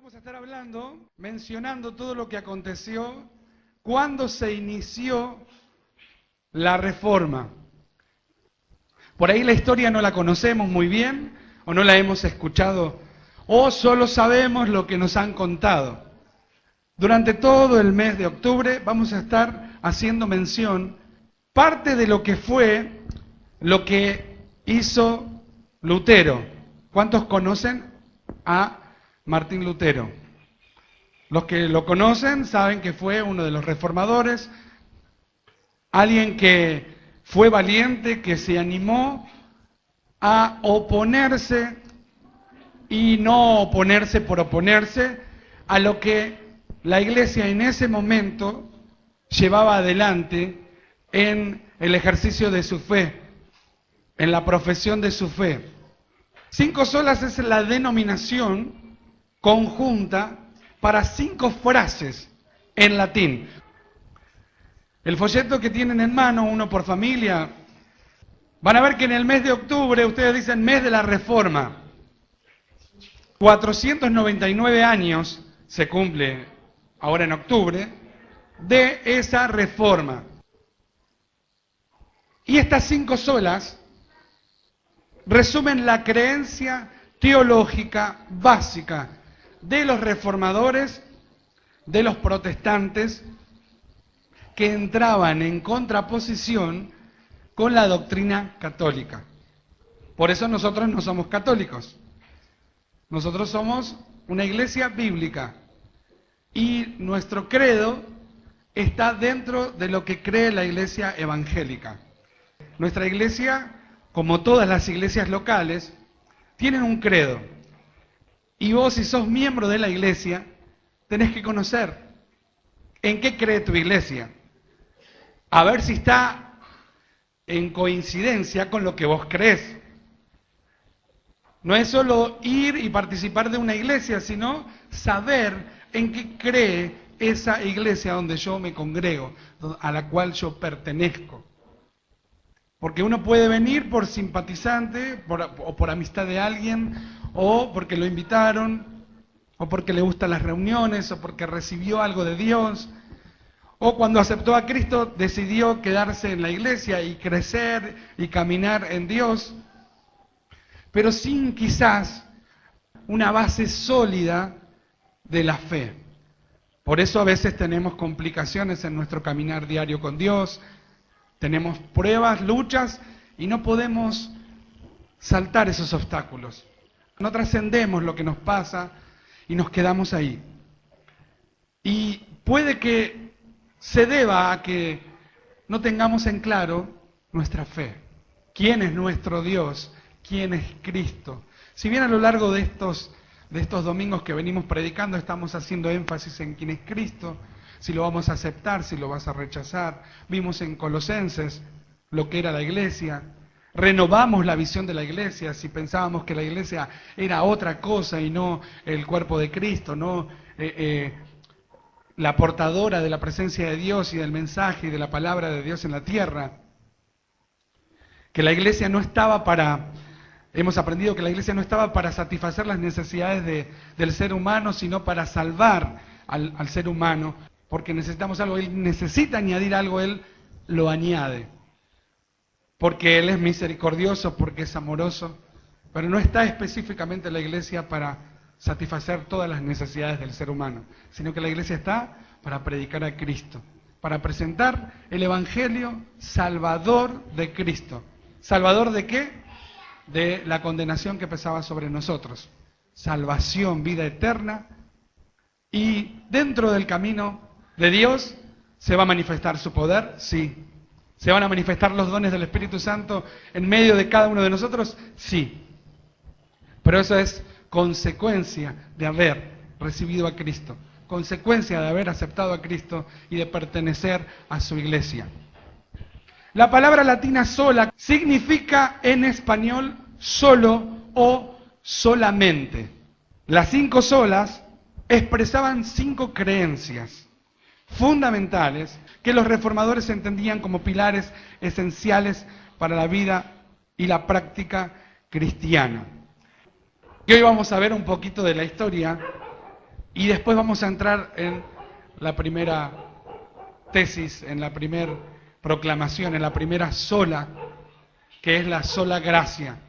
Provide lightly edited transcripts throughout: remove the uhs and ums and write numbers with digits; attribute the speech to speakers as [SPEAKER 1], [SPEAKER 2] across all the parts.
[SPEAKER 1] Vamos a estar hablando, mencionando todo lo que aconteció cuando se inició la Reforma. Por ahí la historia no la conocemos muy bien, o no la hemos escuchado, o solo sabemos lo que nos han contado. Durante todo el mes de octubre vamos a estar haciendo mención parte de lo que fue, lo que hizo Lutero. ¿Cuántos conocen a Martín Lutero? Los que lo conocen saben que fue uno de los reformadores, alguien que fue valiente, que se animó a oponerse y no oponerse por oponerse a lo que la Iglesia en ese momento llevaba adelante en el ejercicio de su fe, en la profesión de su fe. 5 solas es la denominación conjunta para 5 frases en latín. El folleto que tienen en mano, uno por familia, van a ver que en el mes de octubre, ustedes dicen mes de la Reforma, 499 años se cumple ahora en octubre de esa reforma. Y estas 5 solas resumen la creencia teológica básica de los reformadores, de los protestantes, que entraban en contraposición con la doctrina católica. Por eso nosotros no somos católicos. Nosotros somos una iglesia bíblica. Y nuestro credo está dentro de lo que cree la iglesia evangélica. Nuestra iglesia, como todas las iglesias locales, tienen un credo. Y vos, si sos miembro de la iglesia, tenés que conocer en qué cree tu iglesia. A ver si está en coincidencia con lo que vos crees. No es solo ir y participar de una iglesia, sino saber en qué cree esa iglesia donde yo me congrego, a la cual yo pertenezco. Porque uno puede venir por simpatizante, o por amistad de alguien, o porque lo invitaron, o porque le gustan las reuniones, o porque recibió algo de Dios, o cuando aceptó a Cristo decidió quedarse en la iglesia y crecer y caminar en Dios, pero sin quizás una base sólida de la fe. Por eso a veces tenemos complicaciones en nuestro caminar diario con Dios, tenemos pruebas, luchas, y no podemos saltar esos obstáculos. No trascendemos lo que nos pasa y nos quedamos ahí. Y puede que se deba a que no tengamos en claro nuestra fe. ¿Quién es nuestro Dios? ¿Quién es Cristo? Si bien a lo largo de estos domingos que venimos predicando estamos haciendo énfasis en quién es Cristo, si lo vamos a aceptar, si lo vas a rechazar. Vimos en Colosenses lo que era la iglesia. Renovamos la visión de la iglesia, si pensábamos que la iglesia era otra cosa y no el cuerpo de Cristo, no la portadora de la presencia de Dios y del mensaje y de la palabra de Dios en la tierra. Que la iglesia no estaba hemos aprendido que la iglesia no estaba para satisfacer las necesidades del ser humano, sino para salvar al ser humano, porque necesitamos algo, Él necesita añadir algo, Él lo añade. Porque Él es misericordioso, porque es amoroso, pero no está específicamente la iglesia para satisfacer todas las necesidades del ser humano, sino que la iglesia está para predicar a Cristo, para presentar el evangelio salvador de Cristo. ¿Salvador de qué? De la condenación que pesaba sobre nosotros. Salvación, vida eterna, y dentro del camino de Dios se va a manifestar su poder, sí. ¿Se van a manifestar los dones del Espíritu Santo en medio de cada uno de nosotros? Sí. Pero eso es consecuencia de haber recibido a Cristo, consecuencia de haber aceptado a Cristo y de pertenecer a su iglesia. La palabra latina sola significa en español solo o solamente. Las 5 solas expresaban 5 creencias fundamentales que los reformadores entendían como pilares esenciales para la vida y la práctica cristiana. Y hoy vamos a ver un poquito de la historia Y después vamos a entrar en la primera tesis, en la primera proclamación, en la primera sola, que es la sola gracia.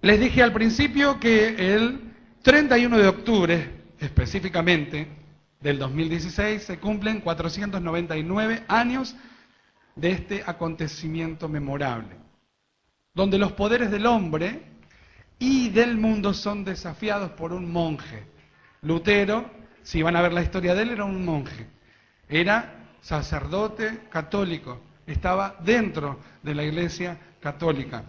[SPEAKER 1] Les dije al principio que el 31 de octubre, específicamente, del 2016, se cumplen 499 años de este acontecimiento memorable, donde los poderes del hombre y del mundo son desafiados por un monje. Lutero, si van a ver la historia de él, era un monje. Era sacerdote católico, estaba dentro de la Iglesia Católica.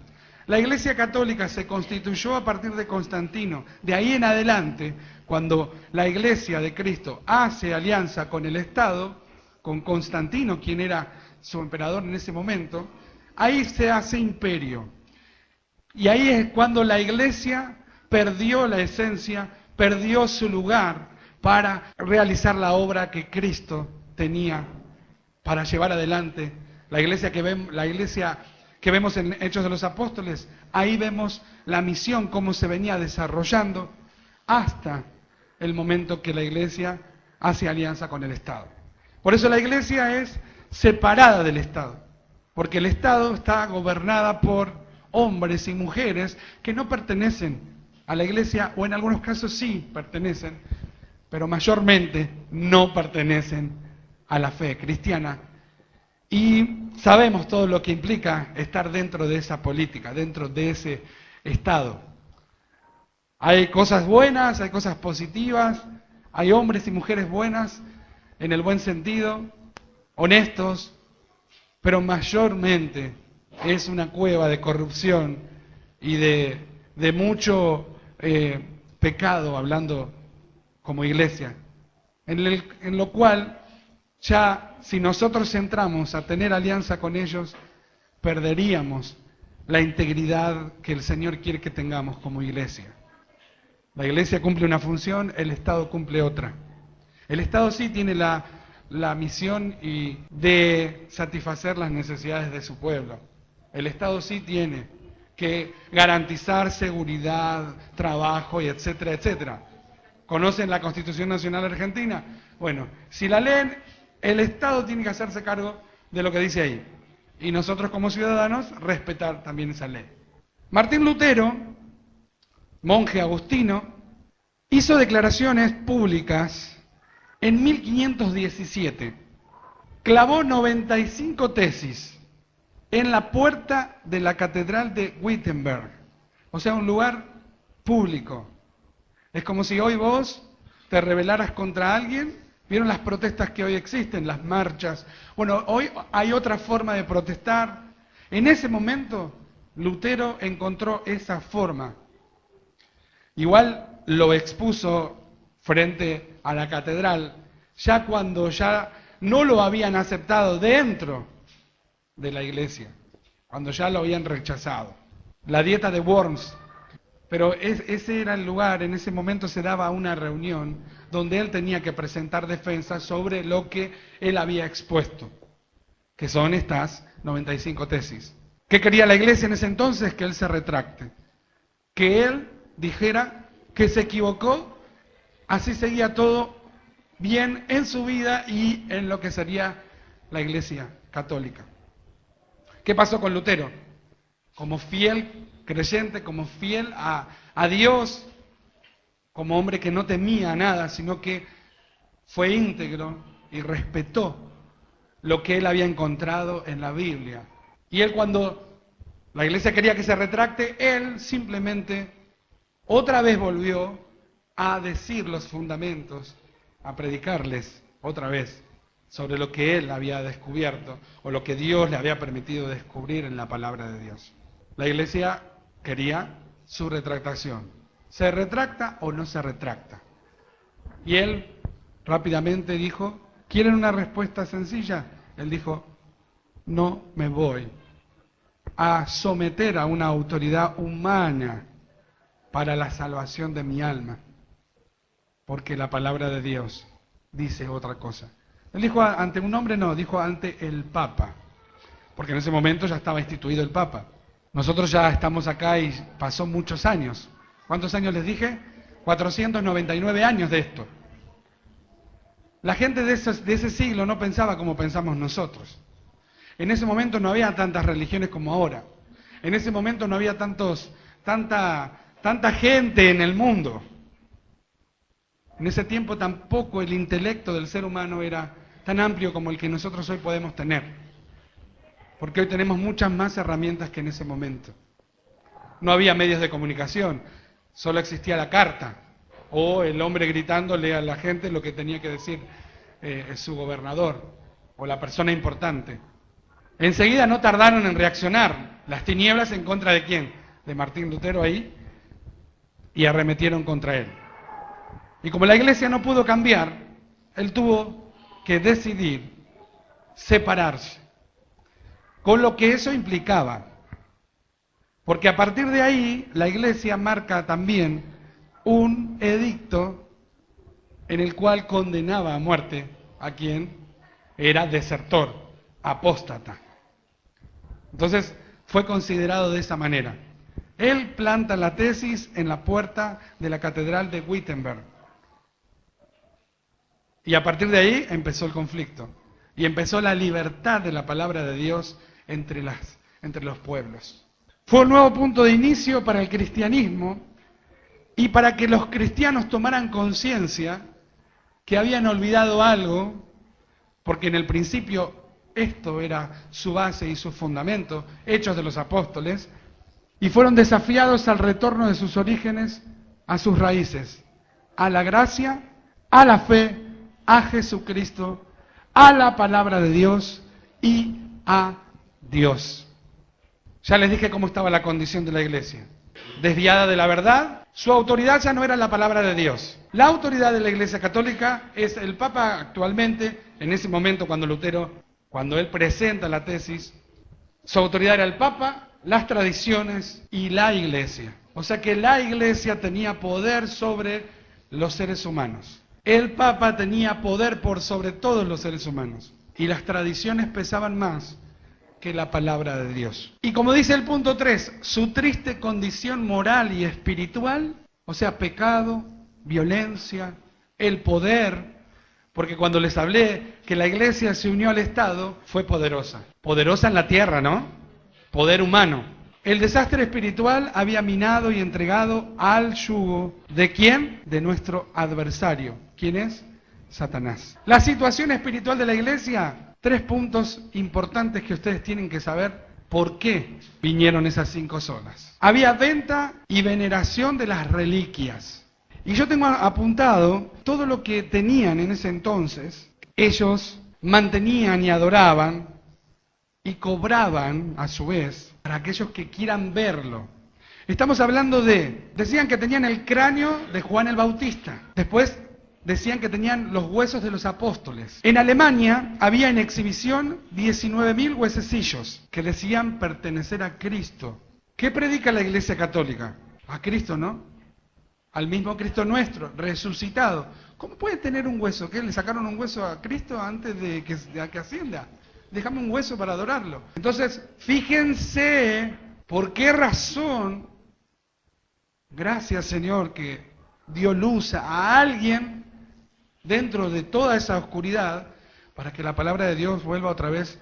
[SPEAKER 1] La Iglesia Católica se constituyó a partir de Constantino. De ahí en adelante, cuando la Iglesia de Cristo hace alianza con el Estado, con Constantino, quien era su emperador en ese momento, ahí se hace imperio. Y ahí es cuando la Iglesia perdió la esencia, perdió su lugar para realizar la obra que Cristo tenía para llevar adelante. La iglesia que vemos en Hechos de los Apóstoles, ahí vemos la misión, cómo se venía desarrollando hasta el momento que la iglesia hace alianza con el Estado. Por eso la iglesia es separada del Estado, porque el Estado está gobernada por hombres y mujeres que no pertenecen a la iglesia, o en algunos casos sí pertenecen, pero mayormente no pertenecen a la fe cristiana. Y sabemos todo lo que implica estar dentro de esa política, dentro de ese Estado. Hay cosas buenas, hay cosas positivas, hay hombres y mujeres buenas, en el buen sentido, honestos, pero mayormente es una cueva de corrupción y de mucho pecado, hablando como iglesia, en lo cual ya si nosotros entramos a tener alianza con ellos, perderíamos la integridad que el Señor quiere que tengamos como iglesia. La iglesia cumple una función, el Estado cumple otra. El Estado sí tiene la misión de satisfacer las necesidades de su pueblo. El Estado sí tiene que garantizar seguridad, trabajo y etcétera, etcétera. ¿Conocen la Constitución Nacional Argentina? Bueno, si la leen, el Estado tiene que hacerse cargo de lo que dice ahí. Y nosotros como ciudadanos respetar también esa ley. Martín Lutero, monje agustino, hizo declaraciones públicas en 1517. Clavó 95 tesis en la puerta de la Catedral de Wittenberg. O sea, un lugar público. Es como si hoy vos te rebelaras contra alguien. ¿Vieron las protestas que hoy existen? Las marchas. Bueno, hoy hay otra forma de protestar. En ese momento, Lutero encontró esa forma. Igual lo expuso frente a la catedral, ya cuando ya no lo habían aceptado dentro de la iglesia, cuando ya lo habían rechazado. La dieta de Worms. Pero ese era el lugar, en ese momento se daba una reunión donde él tenía que presentar defensas sobre lo que él había expuesto, que son estas 95 tesis. ¿Qué quería la iglesia en ese entonces? Que él se retracte, que él dijera que se equivocó, así seguía todo bien en su vida y en lo que sería la iglesia católica. ¿Qué pasó con Lutero? Como fiel creyente, como fiel a Dios, como hombre que no temía nada, sino que fue íntegro y respetó lo que él había encontrado en la Biblia. Y él, cuando la iglesia quería que se retracte, él simplemente otra vez volvió a decir los fundamentos, a predicarles otra vez sobre lo que él había descubierto o lo que Dios le había permitido descubrir en la palabra de Dios. La iglesia quería su retractación. ¿Se retracta o no se retracta? Y él rápidamente dijo, ¿quieren una respuesta sencilla? Él dijo, no me voy a someter a una autoridad humana para la salvación de mi alma, porque la palabra de Dios dice otra cosa. Él dijo ante un hombre, no, dijo ante el Papa, porque en ese momento ya estaba instituido el Papa. Nosotros ya estamos acá y pasó muchos años. ¿Cuántos años les dije? 499 años de esto. La gente de ese siglo no pensaba como pensamos nosotros. En ese momento no había tantas religiones como ahora. En ese momento no había tanta gente en el mundo. En ese tiempo tampoco el intelecto del ser humano era tan amplio como el que nosotros hoy podemos tener. Porque hoy tenemos muchas más herramientas que en ese momento. No había medios de comunicación, solo existía la carta. O el hombre gritándole a la gente lo que tenía que decir su gobernador o la persona importante. Enseguida no tardaron en reaccionar. Las tinieblas en contra de quién? De Martín Lutero ahí. Y arremetieron contra él. Y como la iglesia no pudo cambiar, él tuvo que decidir separarse. Con lo que eso implicaba. Porque a partir de ahí, la iglesia marca también un edicto en el cual condenaba a muerte a quien era desertor, apóstata. Entonces fue considerado de esa manera. Él planta la tesis en la puerta de la catedral de Wittenberg. Y a partir de ahí empezó el conflicto. Y empezó la libertad de la palabra de Dios entre los pueblos. Fue un nuevo punto de inicio para el cristianismo y para que los cristianos tomaran conciencia que habían olvidado algo, porque en el principio esto era su base y su fundamento, Hechos de los Apóstoles, y fueron desafiados al retorno de sus orígenes, a sus raíces, a la gracia, a la fe, a Jesucristo, a la palabra de Dios y a Dios. Ya les dije cómo estaba la condición de la iglesia. Desviada de la verdad, su autoridad ya no era la palabra de Dios. La autoridad de la Iglesia Católica es el Papa actualmente, en ese momento cuando él presenta la tesis, su autoridad era el Papa, las tradiciones y la Iglesia. O sea que la Iglesia tenía poder sobre los seres humanos. El Papa tenía poder por sobre todos los seres humanos. Y las tradiciones pesaban más que la palabra de Dios. Y como dice el punto 3, su triste condición moral y espiritual, o sea, pecado, violencia, el poder, porque cuando les hablé que la iglesia se unió al Estado, fue poderosa. Poderosa en la tierra, ¿no? Poder humano. El desastre espiritual había minado y entregado al yugo, ¿de quién? De nuestro adversario. ¿Quién es? Satanás. La situación espiritual de la iglesia. 3 puntos importantes que ustedes tienen que saber por qué vinieron esas 5 zonas. Había venta y veneración de las reliquias. Y yo tengo apuntado todo lo que tenían en ese entonces. Ellos mantenían y adoraban y cobraban a su vez para aquellos que quieran verlo. Estamos hablando decían que tenían el cráneo de Juan el Bautista. Después decían que tenían los huesos de los apóstoles. En Alemania había en exhibición 19.000 huesecillos que decían pertenecer a Cristo. ¿Qué predica la Iglesia Católica? A Cristo, ¿no? Al mismo Cristo nuestro, resucitado. ¿Cómo puede tener un hueso? ¿Qué? ¿Le sacaron un hueso a Cristo antes de que ascienda? Déjame un hueso para adorarlo. Entonces, fíjense por qué razón, gracias Señor, que dio luz a alguien dentro de toda esa oscuridad, para que la palabra de Dios vuelva otra vez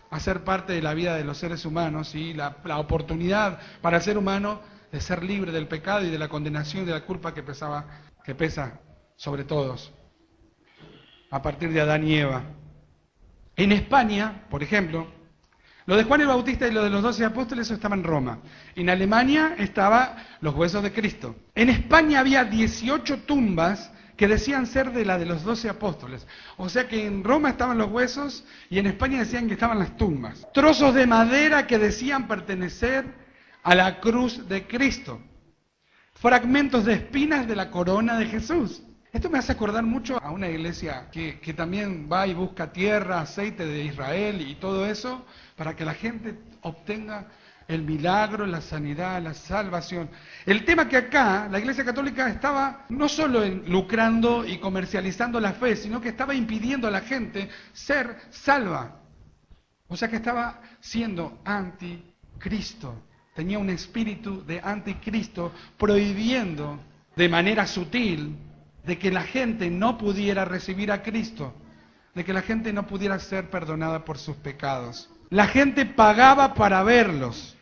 [SPEAKER 1] a ser parte de la vida de los seres humanos y la oportunidad para el ser humano de ser libre del pecado y de la condenación y de la culpa que pesa sobre todos, a partir de Adán y Eva. En España, por ejemplo, lo de Juan el Bautista y lo de los 12 apóstoles, eso estaba en Roma. En Alemania estaban los huesos de Cristo. En España había 18 tumbas que decían ser de la de los 12 apóstoles. O sea que en Roma estaban los huesos y en España decían que estaban las tumbas. Trozos de madera que decían pertenecer a la cruz de Cristo. Fragmentos de espinas de la corona de Jesús. Esto me hace acordar mucho a una iglesia que también va y busca tierra, aceite de Israel y todo eso para que la gente obtenga el milagro, la sanidad, la salvación. El tema que acá la Iglesia Católica estaba no solo lucrando y comercializando la fe, sino que estaba impidiendo a la gente ser salva. O sea que estaba siendo anticristo. Tenía un espíritu de anticristo prohibiendo de manera sutil, de que la gente no pudiera recibir a Cristo, de que la gente no pudiera ser perdonada por sus pecados. La gente pagaba para verlos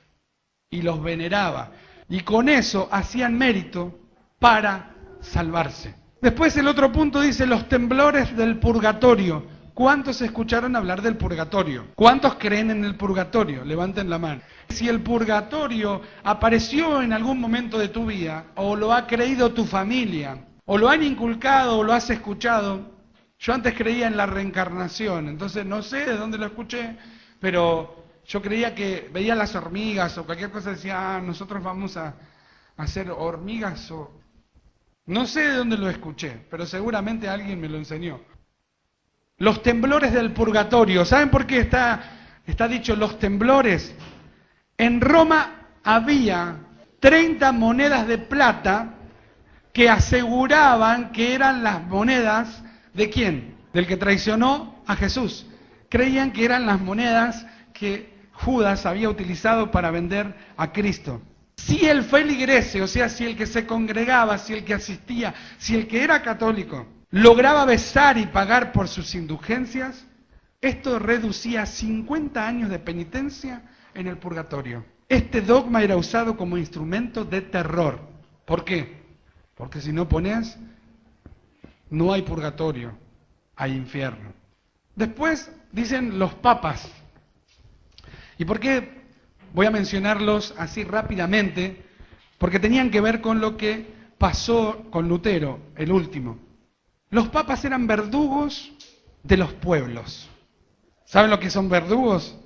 [SPEAKER 1] y los veneraba, y con eso hacían mérito para salvarse. Después el otro punto dice los temblores del purgatorio. ¿Cuántos escucharon hablar del purgatorio? ¿Cuántos creen en el purgatorio? Levanten la mano. Si el purgatorio apareció en algún momento de tu vida, o lo ha creído tu familia, o lo han inculcado, o lo has escuchado. Yo antes creía en la reencarnación, entonces no sé de dónde lo escuché, pero yo creía que veía las hormigas o cualquier cosa, decía, nosotros vamos a hacer hormigas o... No sé de dónde lo escuché, pero seguramente alguien me lo enseñó. Los temblores del purgatorio. ¿Saben por qué está dicho los temblores? En Roma había 30 monedas de plata que aseguraban que eran las monedas ¿de quién? Del que traicionó a Jesús. Creían que eran las monedas que Judas había utilizado para vender a Cristo. Si el feligrese, o sea, si el que se congregaba, si el que asistía, si el que era católico, lograba besar y pagar por sus indulgencias, esto reducía 50 años de penitencia en el purgatorio. Este dogma era usado como instrumento de terror. ¿Por qué? Porque si no pones, no hay purgatorio, hay infierno. Después dicen los papas. ¿Y por qué voy a mencionarlos así rápidamente? Porque tenían que ver con lo que pasó con Lutero, el último. Los papas eran verdugos de los pueblos. ¿Saben lo que son verdugos?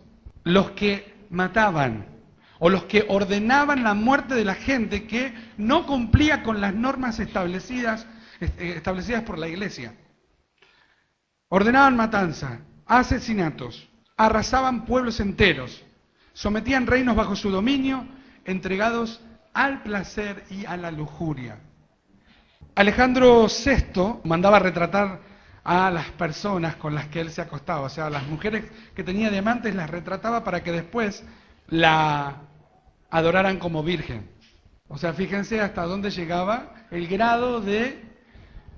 [SPEAKER 1] Los que mataban o los que ordenaban la muerte de la gente que no cumplía con las normas establecidas por la iglesia. Ordenaban matanza, asesinatos, arrasaban pueblos enteros, sometían reinos bajo su dominio, entregados al placer y a la lujuria. Alejandro VI mandaba retratar a las personas con las que él se acostaba, o sea, las mujeres que tenía de amantes las retrataba para que después la adoraran como virgen. O sea, fíjense hasta dónde llegaba el grado de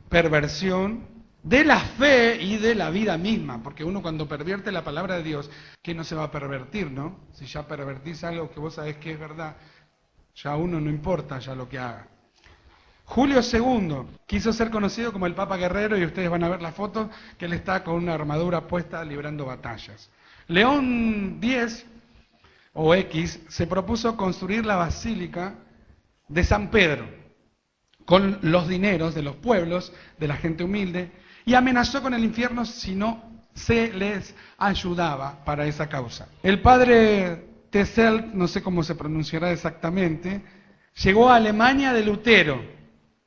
[SPEAKER 1] perversión de la fe y de la vida misma, porque uno cuando pervierte la palabra de Dios, que no se va a pervertir, ¿no? Si ya pervertís algo que vos sabés que es verdad, ya a uno no importa ya lo que haga. Julio II quiso ser conocido como el Papa Guerrero y ustedes van a ver la foto que él está con una armadura puesta librando batallas. León X o X se propuso construir la Basílica de San Pedro con los dineros de los pueblos, de la gente humilde, y amenazó con el infierno si no se les ayudaba para esa causa. El padre Tessel, no sé cómo se pronunciará exactamente, llegó a Alemania de Lutero.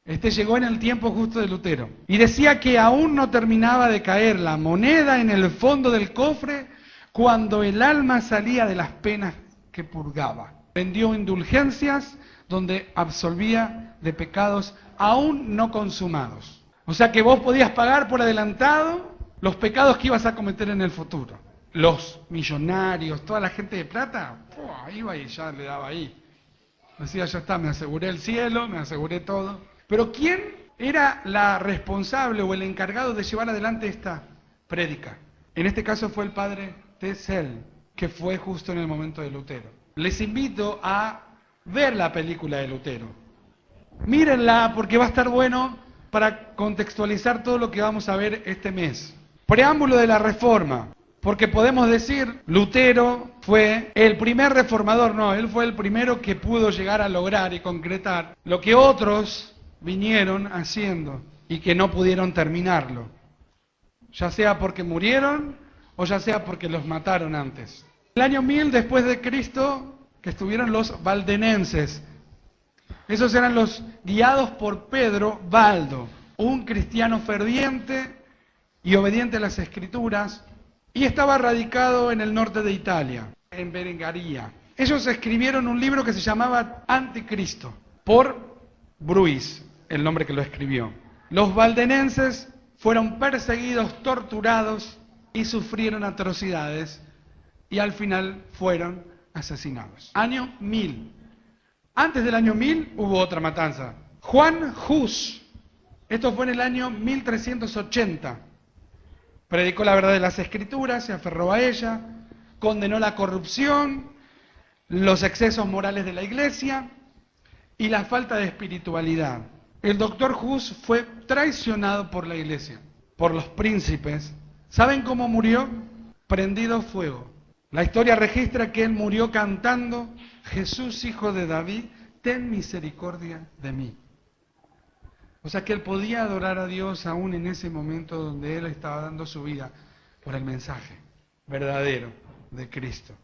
[SPEAKER 1] Llegó en el tiempo justo de Lutero. Y decía que aún no terminaba de caer la moneda en el fondo del cofre cuando el alma salía de las penas que purgaba. Vendió indulgencias donde absolvía de pecados aún no consumados. O sea que vos podías pagar por adelantado los pecados que ibas a cometer en el futuro. Los millonarios, toda la gente de plata, iba y ya le daba ahí. Decía, ya está, me aseguré el cielo, me aseguré todo. Pero ¿quién era la responsable o el encargado de llevar adelante esta prédica? En este caso fue el padre Tessel, que fue justo en el momento de Lutero. Les invito a ver la película de Lutero. Mírenla porque va a estar bueno para contextualizar todo lo que vamos a ver este mes. Preámbulo de la Reforma. Porque podemos decir, Lutero fue el primer reformador, no, él fue el primero que pudo llegar a lograr y concretar lo que otros vinieron haciendo y que no pudieron terminarlo. Ya sea porque murieron o ya sea porque los mataron antes. El año 1000 después de Cristo, que estuvieron los valdenenses. Esos eran los guiados por Pedro Baldo, un cristiano ferviente y obediente a las Escrituras, y estaba radicado en el norte de Italia, en Berengaria. Ellos escribieron un libro que se llamaba Anticristo, por Bruis, el nombre que lo escribió. Los valdenenses fueron perseguidos, torturados y sufrieron atrocidades, y al final fueron asesinados. Año 1000. Antes del año 1000 hubo otra matanza, Juan Hus, esto fue en el año 1380, predicó la verdad de las Escrituras, se aferró a ella, condenó la corrupción, los excesos morales de la Iglesia y la falta de espiritualidad. El doctor Hus fue traicionado por la Iglesia, por los príncipes. ¿Saben cómo murió? Prendido fuego. La historia registra que él murió cantando: Jesús, hijo de David, ten misericordia de mí. O sea que él podía adorar a Dios aún en ese momento donde él estaba dando su vida por el mensaje verdadero de Cristo.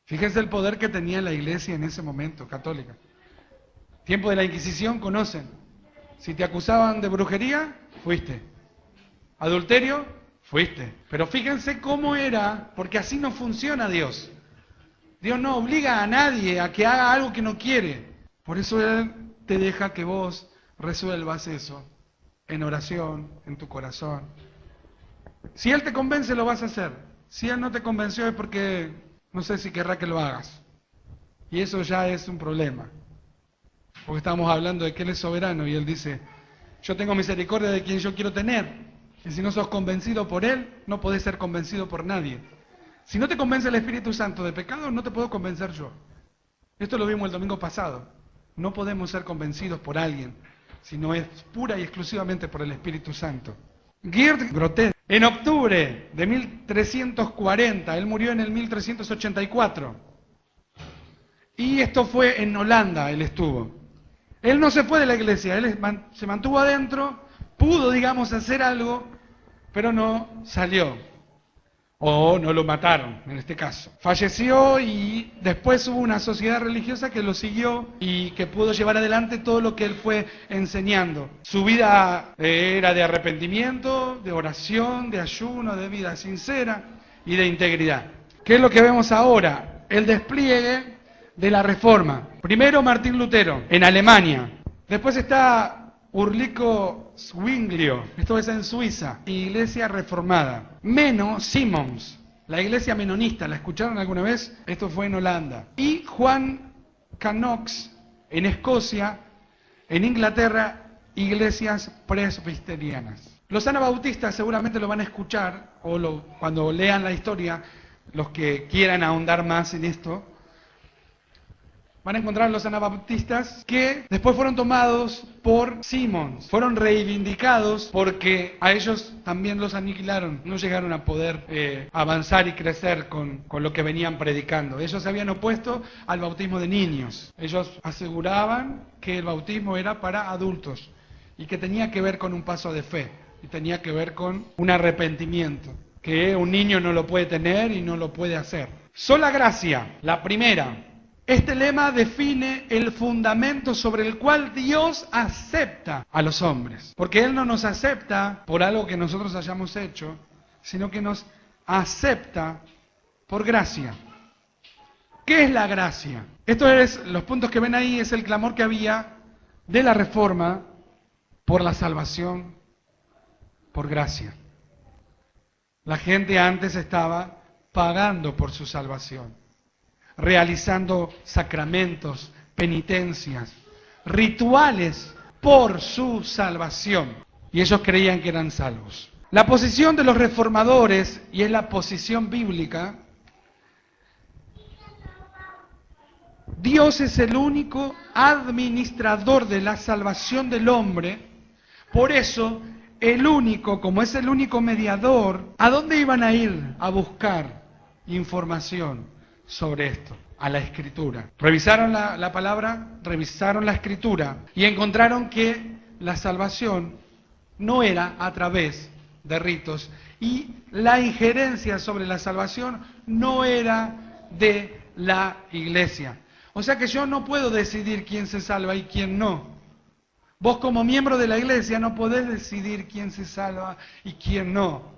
[SPEAKER 1] Fíjense el poder que tenía la Iglesia en ese momento, católica. Tiempo de la Inquisición, conocen. Si te acusaban de brujería, fuiste. Adulterio, fuiste. Pero fíjense cómo era, porque así no funciona Dios. Dios no obliga a nadie a que haga algo que no quiere. Por eso Él te deja que vos resuelvas eso en oración, en tu corazón. Si Él te convence, lo vas a hacer. Si Él no te convenció es porque no sé si querrá que lo hagas. Y eso ya es un problema. Porque estamos hablando de que Él es soberano y Él dice: yo tengo misericordia de quien yo quiero tener. Y si no sos convencido por Él, no podés ser convencido por nadie. Si no te convence el Espíritu Santo de pecado, no te puedo convencer yo. Esto lo vimos el domingo pasado. No podemos ser convencidos por alguien, sino es pura y exclusivamente por el Espíritu Santo. Geert Grothe, en octubre de 1340, él murió en el 1384. Y esto fue en Holanda, él estuvo. Él no se fue de la iglesia, él se mantuvo adentro, pudo, digamos, hacer algo, pero no salió. O no lo mataron, en este caso. Falleció y después hubo una sociedad religiosa que lo siguió y que pudo llevar adelante todo lo que él fue enseñando. Su vida era de arrepentimiento, de oración, de ayuno, de vida sincera y de integridad. ¿Qué es lo que vemos ahora? El despliegue de la Reforma. Primero Martín Lutero, en Alemania. Después está Ulrico Zwinglio, esto es en Suiza, Iglesia Reformada. Menno Simons, la Iglesia Menonista, ¿la escucharon alguna vez? Esto fue en Holanda. Y Juan Canox, en Escocia, en Inglaterra, Iglesias Presbiterianas. Los anabautistas seguramente lo van a escuchar, o cuando lean la historia, los que quieran ahondar más en esto, van a encontrar los anabautistas que después fueron tomados por Simons, fueron reivindicados porque a ellos también los aniquilaron, no llegaron a poder avanzar y crecer con lo que venían predicando. Ellos se habían opuesto al bautismo de niños, ellos aseguraban que el bautismo era para adultos y que tenía que ver con un paso de fe y tenía que ver con un arrepentimiento, que un niño no lo puede tener y no lo puede hacer. Sola gracia, la primera. Este lema define el fundamento sobre el cual Dios acepta a los hombres. Porque Él no nos acepta por algo que nosotros hayamos hecho, sino que nos acepta por gracia. ¿Qué es la gracia? Esto es, los puntos que ven ahí, es el clamor que había de la Reforma por la salvación por gracia. La gente antes estaba pagando por su salvación, realizando sacramentos, penitencias, rituales por su salvación. Y ellos creían que eran salvos. La posición de los reformadores, y es la posición bíblica, Dios es el único administrador de la salvación del hombre. Por eso, el único, como es el único mediador, ¿a dónde iban a ir a buscar información sobre esto? A la Escritura. Revisaron la palabra, revisaron la Escritura y encontraron que la salvación no era a través de ritos y la injerencia sobre la salvación no era de la Iglesia. O sea que yo no puedo decidir quién se salva y quién no. Vos como miembro de la Iglesia no podés decidir quién se salva y quién no.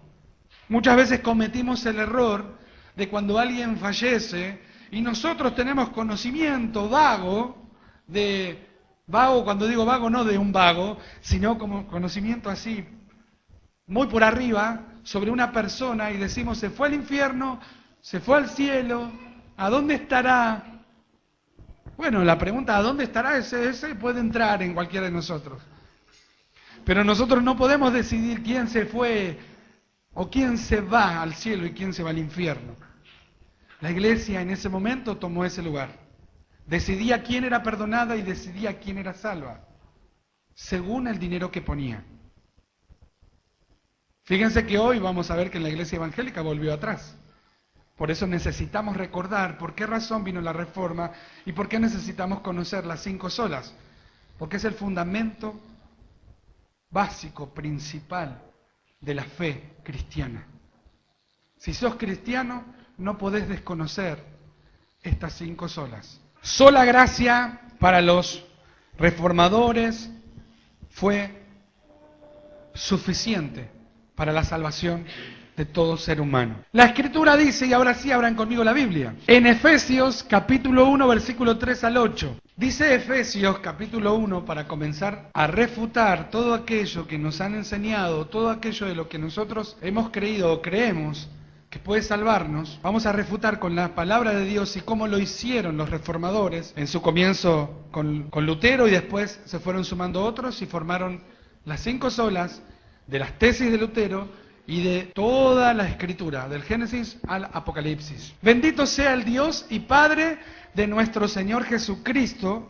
[SPEAKER 1] Muchas veces cometimos el error de cuando alguien fallece y nosotros tenemos conocimiento vago, cuando digo vago no de un vago, sino como conocimiento así, muy por arriba, sobre una persona y decimos: se fue al infierno, se fue al cielo, ¿a dónde estará? Bueno, la pregunta, ¿a dónde estará ese? Puede entrar en cualquiera de nosotros. Pero nosotros no podemos decidir quién se fue o quién se va al cielo y quién se va al infierno. La iglesia en ese momento tomó ese lugar. Decidía quién era perdonada y decidía quién era salva, según el dinero que ponía. Fíjense que hoy vamos a ver que en la iglesia evangélica volvió atrás. Por eso necesitamos recordar por qué razón vino la reforma y por qué necesitamos conocer las 5 solas. Porque es el fundamento básico, principal de la fe cristiana. Si sos cristiano, no podés desconocer estas 5 solas. Sola gracia para los reformadores fue suficiente para la salvación de todo ser humano. La Escritura dice, y ahora sí abran conmigo la Biblia, en Efesios capítulo 1, versículo 3 al 8. Dice Efesios capítulo 1, para comenzar a refutar todo aquello que nos han enseñado, todo aquello de lo que nosotros hemos creído o creemos que puede salvarnos. Vamos a refutar con la palabra de Dios y cómo lo hicieron los reformadores, en su comienzo con Lutero y después se fueron sumando otros y formaron las 5 solas de las tesis de Lutero y de toda la Escritura, del Génesis al Apocalipsis. Bendito sea el Dios y Padre de nuestro Señor Jesucristo,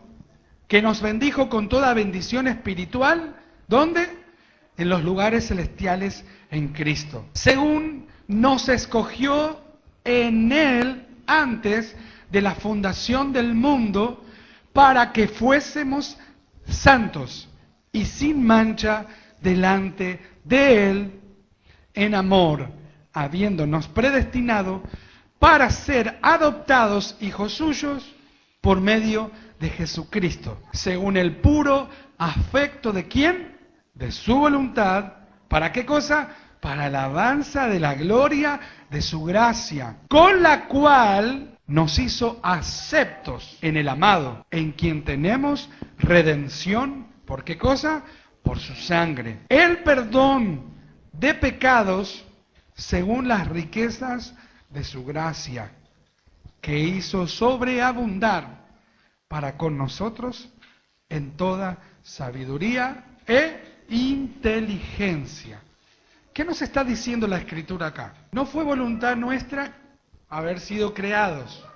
[SPEAKER 1] que nos bendijo con toda bendición espiritual, ¿dónde? En los lugares celestiales en Cristo. Según nos escogió en Él antes de la fundación del mundo, para que fuésemos santos y sin mancha delante de Él, en amor, habiéndonos predestinado para ser adoptados hijos suyos por medio de Jesucristo, según el puro afecto de ¿quién? De su voluntad. ¿Para qué cosa? Para alabanza de la gloria de su gracia, con la cual nos hizo aceptos en el amado, en quien tenemos redención. ¿Por qué cosa? Por su sangre. El perdón de pecados según las riquezas de su gracia, que hizo sobreabundar para con nosotros en toda sabiduría e inteligencia. ¿Qué nos está diciendo la Escritura acá? No fue voluntad nuestra haber sido creados,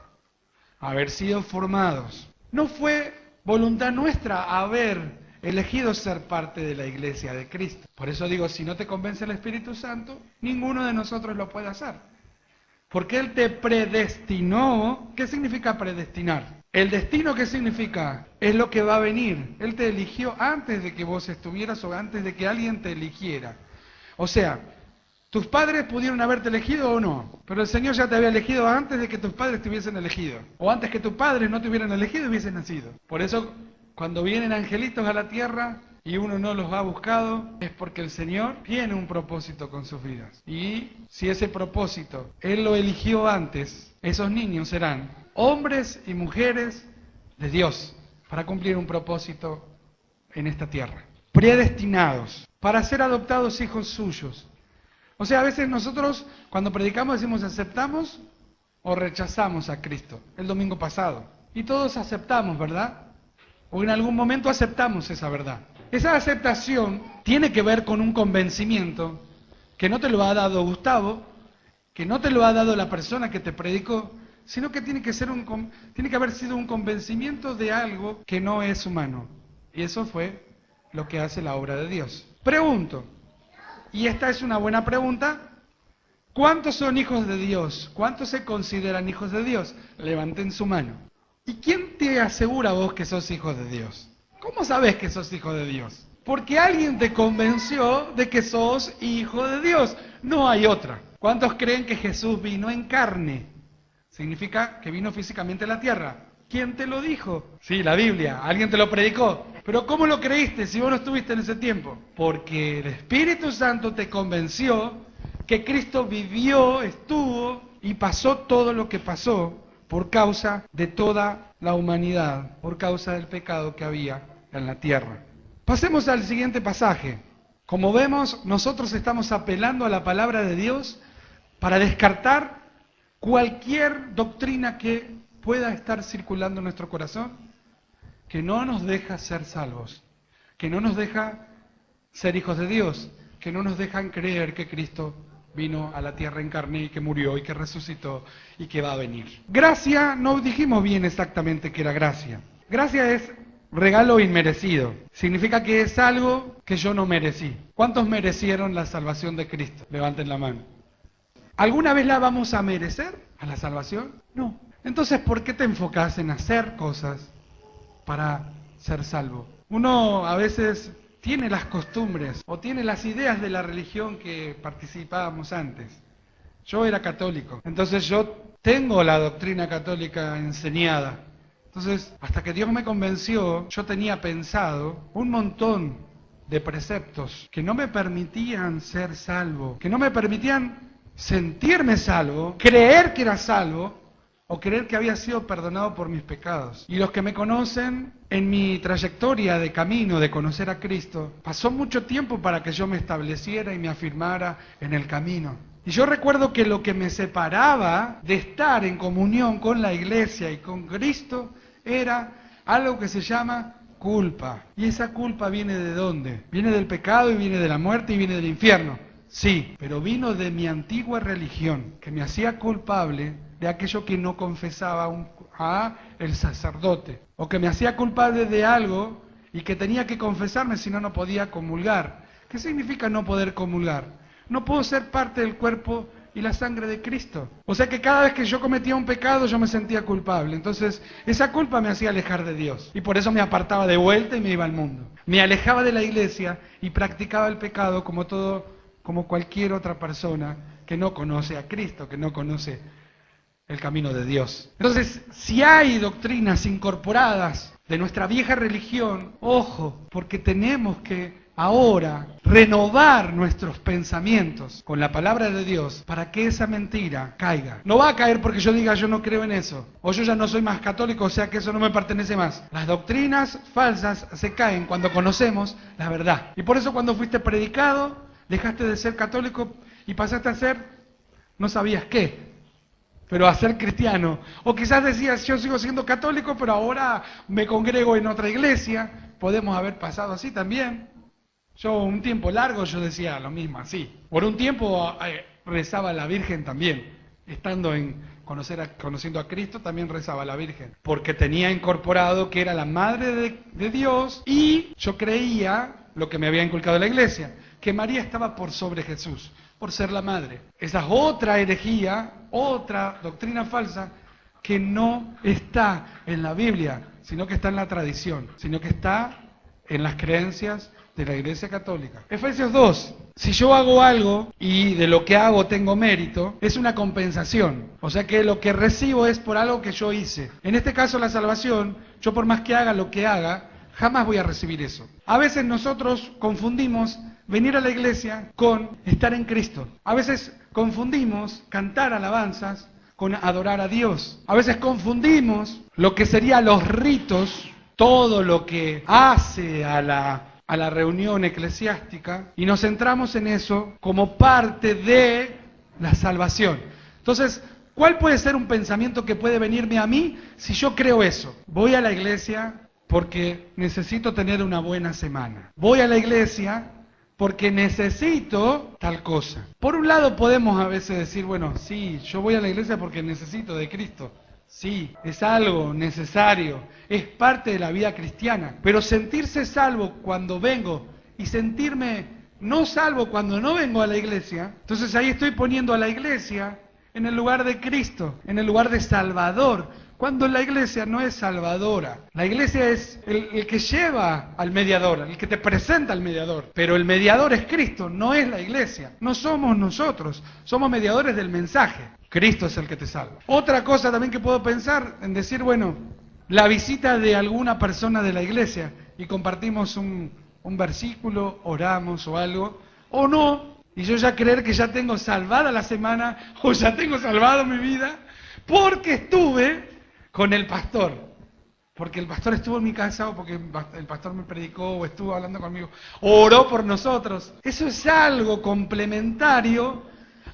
[SPEAKER 1] haber sido formados. No fue voluntad nuestra haber elegido ser parte de la iglesia de Cristo. Por eso digo, si no te convence el Espíritu Santo, ninguno de nosotros lo puede hacer. Porque Él te predestinó. ¿Qué significa predestinar? El destino, ¿qué significa? Es lo que va a venir. Él te eligió antes de que vos estuvieras o antes de que alguien te eligiera. O sea, tus padres pudieron haberte elegido o no, pero el Señor ya te había elegido antes de que tus padres te hubiesen elegido. O antes que tus padres no te hubieran elegido y hubiesen nacido. Por eso, cuando vienen angelitos a la tierra y uno no los ha buscado, es porque el Señor tiene un propósito con sus vidas. Y si ese propósito Él lo eligió antes, esos niños serán hombres y mujeres de Dios para cumplir un propósito en esta tierra. Predestinados para ser adoptados hijos suyos. O sea, a veces nosotros cuando predicamos decimos aceptamos o rechazamos a Cristo. El domingo pasado. Y todos aceptamos, ¿verdad? O en algún momento aceptamos esa verdad. Esa aceptación tiene que ver con un convencimiento que no te lo ha dado Gustavo, que no te lo ha dado la persona que te predicó, sino que tiene que haber sido un convencimiento de algo que no es humano. Y eso fue lo que hace la obra de Dios. Pregunto, y esta es una buena pregunta, ¿cuántos son hijos de Dios? ¿Cuántos se consideran hijos de Dios? Levanten su mano. ¿Y quién te asegura a vos que sos hijo de Dios? ¿Cómo sabés que sos hijo de Dios? Porque alguien te convenció de que sos hijo de Dios. No hay otra. ¿Cuántos creen que Jesús vino en carne? Significa que vino físicamente a la tierra. ¿Quién te lo dijo? Sí, la Biblia. Alguien te lo predicó. Pero ¿cómo lo creíste si vos no estuviste en ese tiempo? Porque el Espíritu Santo te convenció que Cristo vivió, estuvo y pasó todo lo que pasó por causa de toda la humanidad, por causa del pecado que había en la tierra. Pasemos al siguiente pasaje. Como vemos, nosotros estamos apelando a la palabra de Dios para descartar cualquier doctrina que pueda estar circulando en nuestro corazón que no nos deja ser salvos, que no nos deja ser hijos de Dios, que no nos dejan creer que Cristo vino a la tierra en carne y que murió y que resucitó y que va a venir. Gracia, no dijimos bien exactamente qué era gracia. Gracia es regalo inmerecido. Significa que es algo que yo no merecí. ¿Cuántos merecieron la salvación de Cristo? Levanten la mano. ¿Alguna vez la vamos a merecer a la salvación? No. Entonces, ¿por qué te enfocas en hacer cosas para ser salvo? Uno a veces tiene las costumbres o tiene las ideas de la religión que participábamos antes. Yo era católico, entonces yo tengo la doctrina católica enseñada. Entonces, hasta que Dios me convenció, yo tenía pensado un montón de preceptos que no me permitían ser salvo, que no me permitían sentirme salvo, creer que era salvo, o creer que había sido perdonado por mis pecados. Y los que me conocen, en mi trayectoria de camino de conocer a Cristo, pasó mucho tiempo para que yo me estableciera y me afirmara en el camino. Y yo recuerdo que lo que me separaba de estar en comunión con la iglesia y con Cristo era algo que se llama culpa. ¿Y esa culpa viene de dónde? Viene del pecado y viene de la muerte y viene del infierno. Sí, pero vino de mi antigua religión, que me hacía culpable de aquello que no confesaba a el sacerdote, o que me hacía culpable de algo y que tenía que confesarme, si no, no podía comulgar. ¿Qué significa no poder comulgar? No puedo ser parte del cuerpo y la sangre de Cristo. O sea que cada vez que yo cometía un pecado yo me sentía culpable. Entonces esa culpa me hacía alejar de Dios. Y por eso me apartaba de vuelta y me iba al mundo. Me alejaba de la iglesia y practicaba el pecado como cualquier otra persona que no conoce a Cristo, que no conoce el camino de Dios. Entonces, si hay doctrinas incorporadas de nuestra vieja religión, ojo, porque tenemos que ahora renovar nuestros pensamientos con la palabra de Dios para que esa mentira caiga. No va a caer porque yo diga yo no creo en eso, o yo ya no soy más católico, o sea que eso no me pertenece más. Las doctrinas falsas se caen cuando conocemos la verdad. Y por eso cuando fuiste predicado, dejaste de ser católico y pasaste a ser, no sabías qué, pero a ser cristiano. O quizás decías, yo sigo siendo católico, pero ahora me congrego en otra iglesia. Podemos haber pasado así también. Yo un tiempo largo yo decía lo mismo, así. Por un tiempo rezaba a la Virgen también. Estando conociendo a Cristo, también rezaba a la Virgen. Porque tenía incorporado que era la Madre de Dios y yo creía lo que me había inculcado la iglesia, que María estaba por sobre Jesús, por ser la madre. Esa es otra herejía, otra doctrina falsa que no está en la Biblia, sino que está en la tradición, sino que está en las creencias de la Iglesia Católica. Efesios 2. Si yo hago algo y de lo que hago tengo mérito, es una compensación. O sea que lo que recibo es por algo que yo hice. En este caso la salvación, yo por más que haga lo que haga, jamás voy a recibir eso. A veces nosotros confundimos venir a la iglesia con estar en Cristo. A veces confundimos cantar alabanzas con adorar a Dios. A veces confundimos lo que serían los ritos, todo lo que hace a la reunión eclesiástica, y nos centramos en eso como parte de la salvación. Entonces, ¿cuál puede ser un pensamiento que puede venirme a mí si yo creo eso? Voy a la iglesia porque necesito tener una buena semana. Voy a la iglesia porque necesito tal cosa. Por un lado podemos a veces decir, bueno, sí, yo voy a la iglesia porque necesito de Cristo. Sí, es algo necesario, es parte de la vida cristiana. Pero sentirse salvo cuando vengo y sentirme no salvo cuando no vengo a la iglesia, entonces ahí estoy poniendo a la iglesia en el lugar de Cristo, en el lugar de Salvador, cuando la iglesia no es salvadora. La iglesia es el que lleva al mediador, el que te presenta al mediador. Pero el mediador es Cristo, no es la iglesia. No somos nosotros, somos mediadores del mensaje. Cristo es el que te salva. Otra cosa también que puedo pensar en decir, bueno, la visita de alguna persona de la iglesia y compartimos un versículo, oramos o algo, o no, y yo ya creer que ya tengo salvada la semana o ya tengo salvado mi vida porque estuve con el pastor, porque el pastor estuvo en mi casa o porque el pastor me predicó o estuvo hablando conmigo, o oró por nosotros. Eso es algo complementario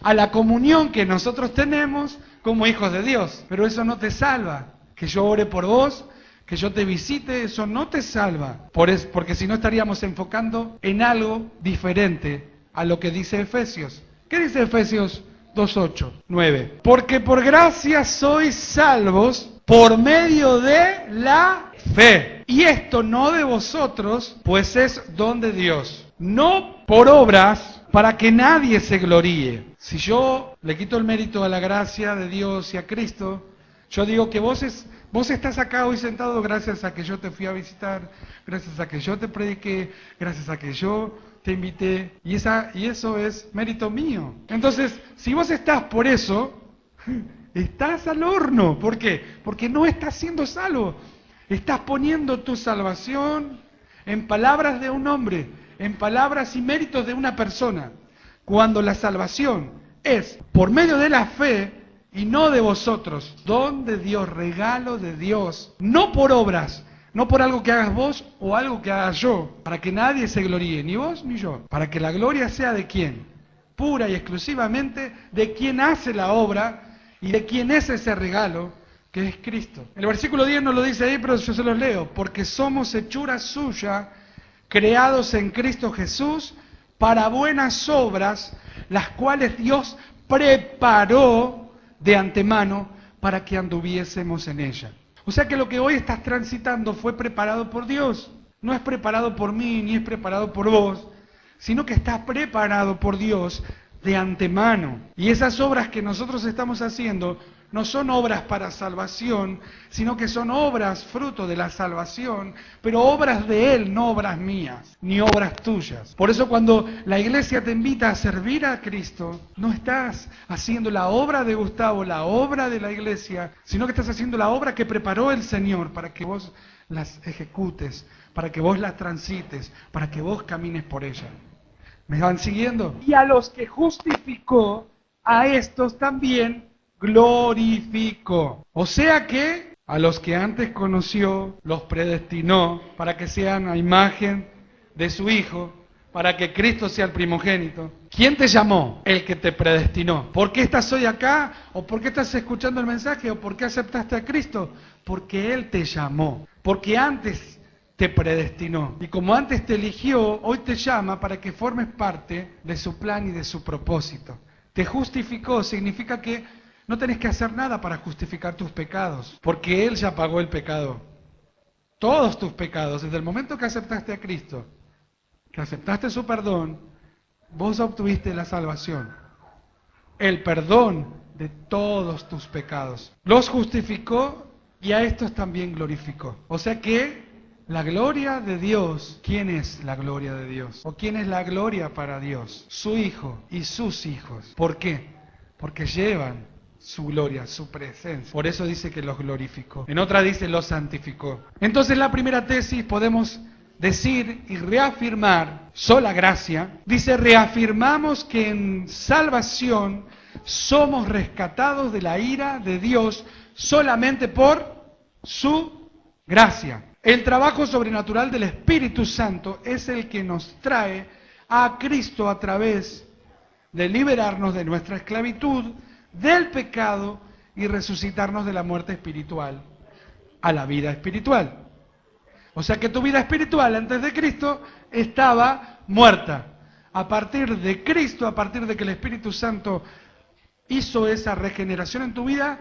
[SPEAKER 1] a la comunión que nosotros tenemos como hijos de Dios, pero eso no te salva. que yo ore por vos, que yo te visite, eso no te salva. Porque si no estaríamos enfocando en algo diferente a lo que dice Efesios. ¿Qué dice Efesios 2:8, 9? Porque por gracia sois salvos por medio de la fe. Y esto no de vosotros, pues es don de Dios. No por obras, para que nadie se gloríe. Si yo le quito el mérito a la gracia de Dios y a Cristo, yo digo que vos estás acá hoy sentado gracias a que yo te fui a visitar, gracias a que yo te prediqué, gracias a que yo te invité, y eso es mérito mío. Entonces, si vos estás por eso, estás al horno. ¿Por qué? Porque no estás siendo salvo. Estás poniendo tu salvación en palabras de un hombre, en palabras y méritos de una persona, cuando la salvación es por medio de la fe y no de vosotros, don de Dios, regalo de Dios, no por obras, no por algo que hagas vos o algo que haga yo, para que nadie se gloríe, ni vos ni yo, para que la gloria sea de quién, pura y exclusivamente de quien hace la obra y de quien es ese regalo, que es Cristo. El versículo 10 no lo dice ahí, pero yo se los leo, porque somos hechura suya, creados en Cristo Jesús, para buenas obras, las cuales Dios preparó de antemano para que anduviésemos en ella. O sea que lo que hoy estás transitando fue preparado por Dios. No es preparado por mí, ni es preparado por vos, sino que está preparado por Dios de antemano. Y esas obras que nosotros estamos haciendo no son obras para salvación, sino que son obras fruto de la salvación, pero obras de Él, no obras mías, ni obras tuyas. Por eso cuando la iglesia te invita a servir a Cristo, no estás haciendo la obra de Gustavo, la obra de la iglesia, sino que estás haciendo la obra que preparó el Señor para que vos las ejecutes, para que vos las transites, para que vos camines por ella. ¿Me van siguiendo? Y a los que justificó, a estos también glorificó. O sea que a los que antes conoció, los predestinó para que sean a imagen de su Hijo, para que Cristo sea el primogénito. ¿Quién te llamó? El que te predestinó. ¿Por qué estás hoy acá? ¿O por qué estás escuchando el mensaje? ¿O por qué aceptaste a Cristo? Porque Él te llamó. Porque antes te predestinó. Y como antes te eligió, hoy te llama para que formes parte de su plan y de su propósito. Te justificó, significa que no tenés que hacer nada para justificar tus pecados, porque Él ya pagó el pecado. Todos tus pecados, desde el momento que aceptaste a Cristo, que aceptaste su perdón, vos obtuviste la salvación. El perdón de todos tus pecados. Los justificó y a estos también glorificó. O sea que la gloria de Dios, ¿quién es la gloria de Dios? ¿O quién es la gloria para Dios? Su Hijo y sus hijos. ¿Por qué? Porque llevan su gloria, su presencia. Por eso dice que los glorificó. En otra dice los santificó. Entonces la primera tesis podemos decir y reafirmar, sola gracia, dice reafirmamos que en salvación somos rescatados de la ira de Dios solamente por su gracia. El trabajo sobrenatural del Espíritu Santo es el que nos trae a Cristo a través de liberarnos de nuestra esclavitud, del pecado y resucitarnos de la muerte espiritual a la vida espiritual. O sea que tu vida espiritual antes de Cristo estaba muerta. A partir de Cristo, a partir de que el Espíritu Santo hizo esa regeneración en tu vida,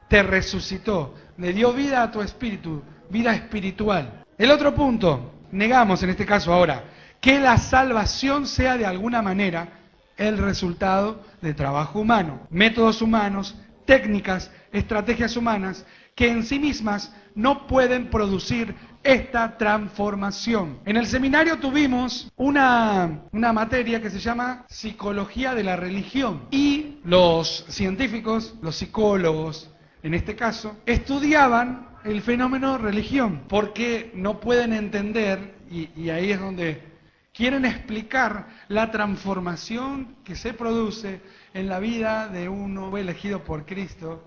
[SPEAKER 1] te resucitó, le dio vida a tu espíritu, vida espiritual. El otro punto, negamos en este caso ahora, que la salvación sea de alguna manera el resultado de trabajo humano, métodos humanos, técnicas, estrategias humanas, que en sí mismas no pueden producir esta transformación. En el seminario tuvimos una materia que se llama Psicología de la Religión y los científicos, los psicólogos en este caso, estudiaban el fenómeno religión porque no pueden entender, y ahí es donde quieren explicar la transformación que se produce en la vida de uno elegido por Cristo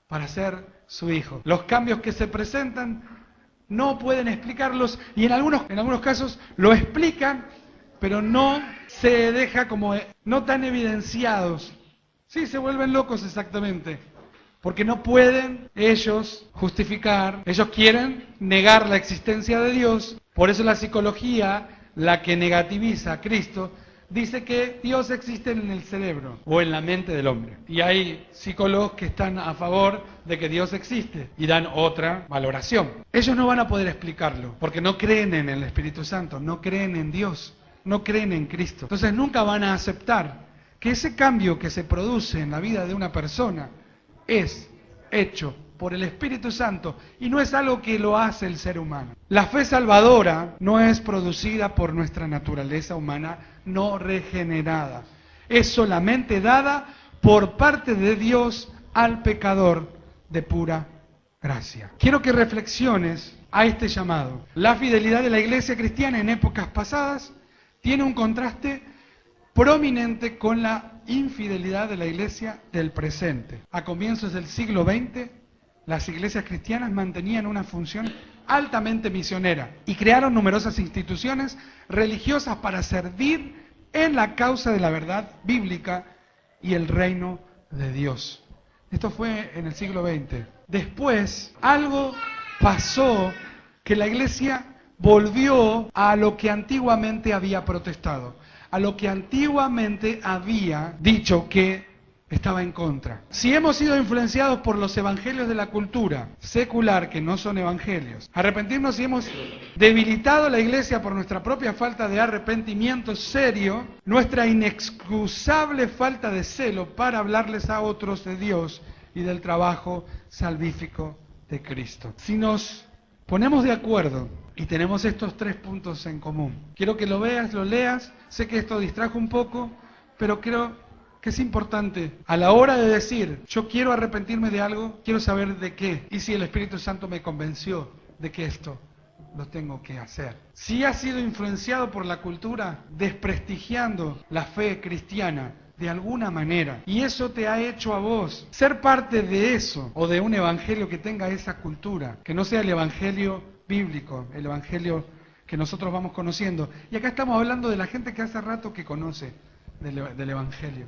[SPEAKER 1] para ser su hijo. Los cambios que se presentan no pueden explicarlos y en algunos casos lo explican, pero no se deja como no tan evidenciados. Sí, se vuelven locos exactamente, Porque no pueden ellos justificar, ellos quieren negar la existencia de Dios. Por eso la psicología, la que negativiza a Cristo, dice que Dios existe en el cerebro o en la mente del hombre. Y hay psicólogos que están a favor de que Dios existe y dan otra valoración. Ellos no van a poder explicarlo porque no creen en el Espíritu Santo, no creen en Dios, no creen en Cristo. Entonces nunca van a aceptar que ese cambio que se produce en la vida de una persona es hecho por el Espíritu Santo y no es algo que lo hace el ser humano. La fe salvadora no es producida por nuestra naturaleza humana no regenerada. Es solamente dada por parte de Dios al pecador de pura gracia. Quiero que reflexiones a este llamado. La fidelidad de la iglesia cristiana en épocas pasadas tiene un contraste prominente con la infidelidad de la iglesia del presente. A comienzos del siglo XX, las iglesias cristianas mantenían una función altamente misionera y crearon numerosas instituciones religiosas para servir en la causa de la verdad bíblica y el reino de Dios. Esto fue en el siglo XX. Después, algo pasó que la iglesia volvió a lo que antiguamente había protestado, a lo que antiguamente había dicho que estaba en contra. Si hemos sido influenciados por los evangelios de la cultura secular, que no son evangelios, arrepentirnos si hemos debilitado la iglesia por nuestra propia falta de arrepentimiento serio, nuestra inexcusable falta de celo para hablarles a otros de Dios y del trabajo salvífico de Cristo. Si nos ponemos de acuerdo y tenemos estos 3 puntos en común, quiero que lo veas, lo leas, sé que esto distrajo un poco, pero creo que es importante a la hora de decir, yo quiero arrepentirme de algo, quiero saber de qué, y si el Espíritu Santo me convenció de que esto lo tengo que hacer. Si has sido influenciado por la cultura, desprestigiando la fe cristiana de alguna manera, y eso te ha hecho a vos ser parte de eso, o de un evangelio que tenga esa cultura, que no sea el evangelio bíblico, el evangelio que nosotros vamos conociendo. Y acá estamos hablando de la gente que hace rato que conoce del evangelio.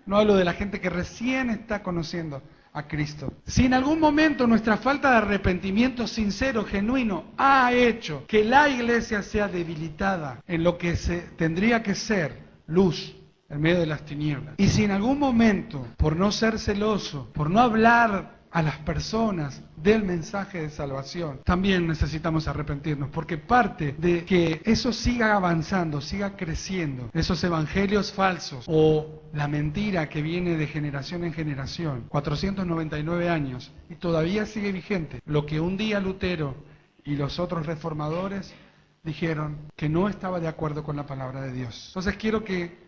[SPEAKER 1] No hablo de la gente que recién está conociendo a Cristo. Si en algún momento nuestra falta de arrepentimiento sincero, genuino, ha hecho que la iglesia sea debilitada en lo que tendría que ser luz en medio de las tinieblas, y si en algún momento, por no ser celoso, por no hablar a las personas del mensaje de salvación, también necesitamos arrepentirnos, porque parte de que eso siga avanzando, siga creciendo, esos evangelios falsos o la mentira que viene de generación en generación, 499 años, y todavía sigue vigente, lo que un día Lutero y los otros reformadores dijeron que no estaba de acuerdo con la palabra de Dios. Entonces quiero que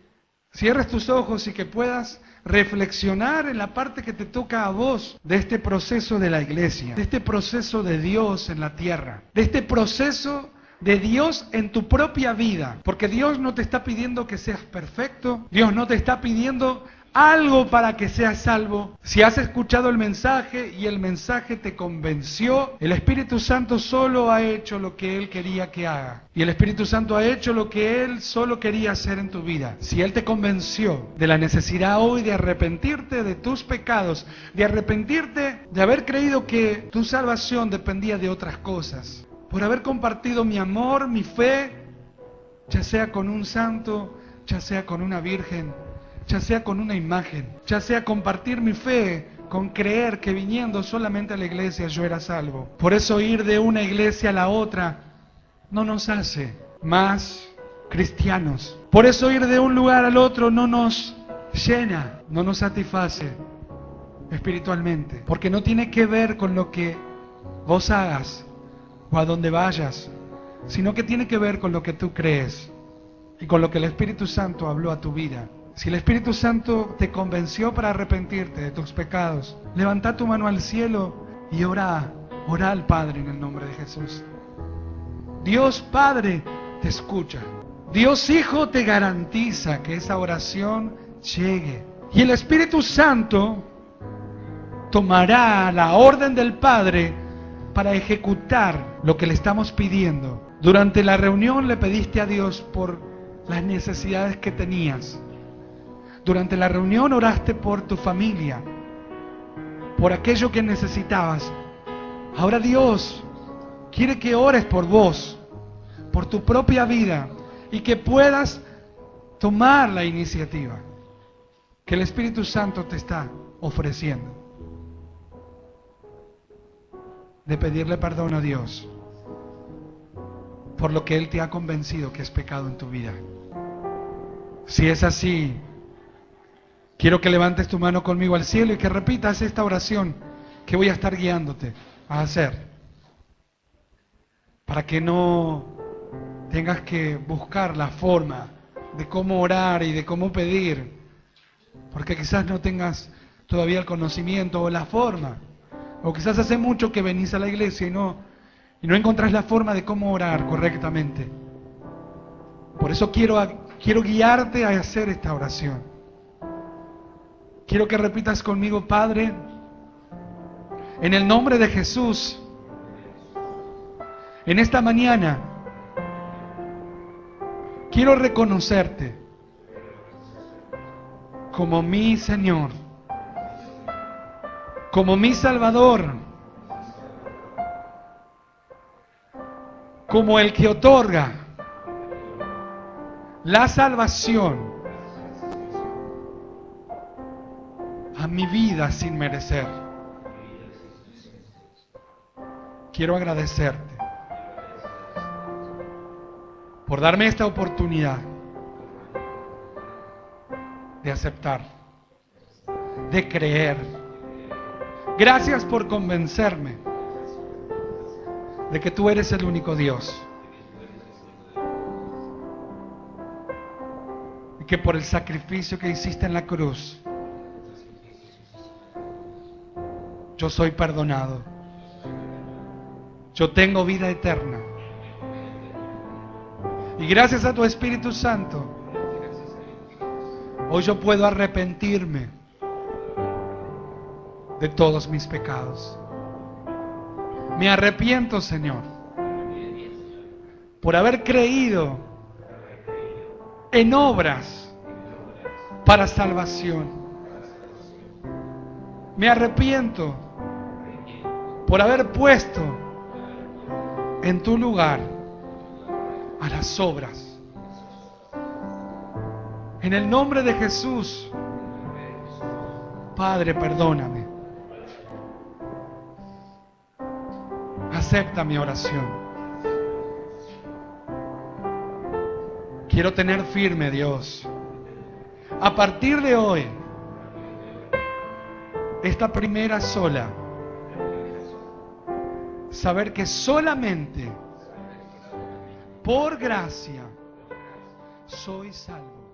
[SPEAKER 1] cierres tus ojos y que puedas reflexionar en la parte que te toca a vos de este proceso de la iglesia, de este proceso de Dios en la tierra, de este proceso de Dios en tu propia vida. Porque Dios no te está pidiendo que seas perfecto, Dios no te está pidiendo algo para que seas salvo. Si has escuchado el mensaje y el mensaje te convenció, el Espíritu Santo solo ha hecho lo que Él quería que haga. Y el Espíritu Santo ha hecho lo que Él solo quería hacer en tu vida. Si Él te convenció de la necesidad hoy de arrepentirte de tus pecados, de arrepentirte de haber creído que tu salvación dependía de otras cosas, por haber compartido mi amor, mi fe, ya sea con un santo, ya sea con una virgen, ya sea con una imagen, ya sea compartir mi fe con creer que viniendo solamente a la iglesia yo era salvo. Por eso ir de una iglesia a la otra no nos hace más cristianos. Por eso ir de un lugar al otro no nos llena, no nos satisface espiritualmente. Porque no tiene que ver con lo que vos hagas o a donde vayas, sino que tiene que ver con lo que tú crees y con lo que el Espíritu Santo habló a tu vida. Si el Espíritu Santo te convenció para arrepentirte de tus pecados, levanta tu mano al cielo y ora al Padre en el nombre de Jesús. Dios Padre te escucha. Dios Hijo te garantiza que esa oración llegue. Y el Espíritu Santo tomará la orden del Padre para ejecutar lo que le estamos pidiendo. Durante la reunión le pediste a Dios por las necesidades que tenías. Durante la reunión oraste por tu familia. por aquello que necesitabas. Ahora Dios quiere que ores por vos, por tu propia vida, y que puedas tomar la iniciativa que el Espíritu Santo te está ofreciendo, de pedirle perdón a Dios por lo que Él te ha convencido que es pecado en tu vida. Si es así, quiero que levantes tu mano conmigo al cielo y que repitas esta oración que voy a estar guiándote a hacer, para que no tengas que buscar la forma de cómo orar y de cómo pedir, porque quizás no tengas todavía el conocimiento o la forma, o quizás hace mucho que venís a la iglesia y no encontrás la forma de cómo orar correctamente. Por eso quiero guiarte a hacer esta oración. Quiero que repitas conmigo: Padre, en el nombre de Jesús, en esta mañana quiero reconocerte como mi Señor, como mi Salvador, como el que otorga la salvación a mi vida sin merecer. Quiero agradecerte por darme esta oportunidad de aceptar, de creer. Gracias por convencerme de que tú eres el único Dios, y que por el sacrificio que hiciste en la cruz, yo soy perdonado. Yo tengo vida eterna. Y gracias a tu Espíritu Santo, hoy yo puedo arrepentirme de todos mis pecados. Me arrepiento, Señor, por haber creído en obras para salvación. Me arrepiento por haber puesto en tu lugar a las obras. En el nombre de Jesús, Padre, perdóname. Acepta mi oración. Quiero tener firme, Dios, a partir de hoy, esta primera sola, saber que solamente por gracia soy salvo.